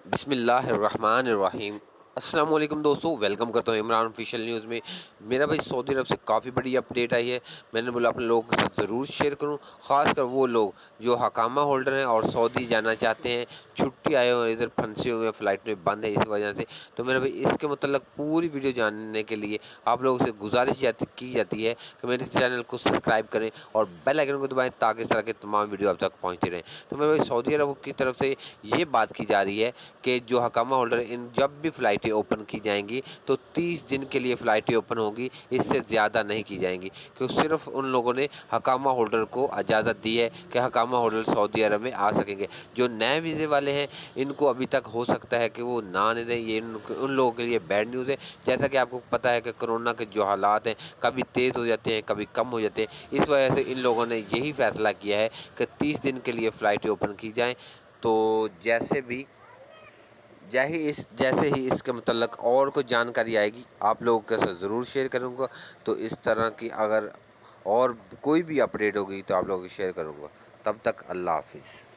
بسم اللہ الرحمن الرحیم۔ السلام علیکم دوستو، ویلکم کرتا ہوں عمران آفیشیل نیوز میں۔ میرا بھائی سعودی عرب سے کافی بڑی اپڈیٹ آئی ہے، میں نے بولا اپنے لوگوں کے ساتھ ضرور شیئر کروں، خاص کر وہ لوگ جو حکامہ ہولڈر ہیں اور سعودی جانا چاہتے ہیں، چھٹی آئے ہوئے ادھر پھنسے ہوئے ہیں، فلائٹ میں بند ہے اس وجہ سے۔ تو میرا بھائی اس کے متعلق پوری ویڈیو جاننے کے لیے آپ لوگوں سے گزارش کی جاتی ہے کہ میرے چینل کو سبسکرائب کریں اور بیل آئیکن کو دبائیں تاکہ اس طرح کے تمام ویڈیو آپ تک پہنچتے رہیں۔ تو میرے بھائی سعودی عرب کی طرف سے یہ بات کی جا رہی ہے کہ جو حکامہ ہولڈر ان جب بھی فلائٹیں اوپن کی جائیں گی تو 30 دن کے لیے فلائٹیں اوپن ہوگی، اس سے زیادہ نہیں کی جائیں گی، کیونکہ صرف ان لوگوں نے حکامہ ہولڈر کو اجازت دی ہے کہ حکامہ ہولڈر سعودی عرب میں آ سکیں گے۔ جو نئے ویزے والے ہیں ان کو ابھی تک ہو سکتا ہے کہ وہ نہ آنے دیں، یہ ان لوگوں کے لیے بیڈ نیوز ہے۔ جیسا کہ آپ کو پتہ ہے کہ کرونا کے جو حالات ہیں کبھی تیز ہو جاتے ہیں کبھی کم ہو جاتے ہیں، اس وجہ سے ان لوگوں نے یہی فیصلہ کیا ہے کہ 30 دن کے لیے فلائٹیں اوپن کی جائیں۔ تو جیسے ہی اس کے متعلق اور کوئی جانکاری آئے گی آپ لوگوں کے ساتھ ضرور شیئر کروں گا۔ تو اس طرح کی اگر اور کوئی بھی اپڈیٹ ہوگی تو آپ لوگوں کو شیئر کروں گا۔ تب تک اللہ حافظ۔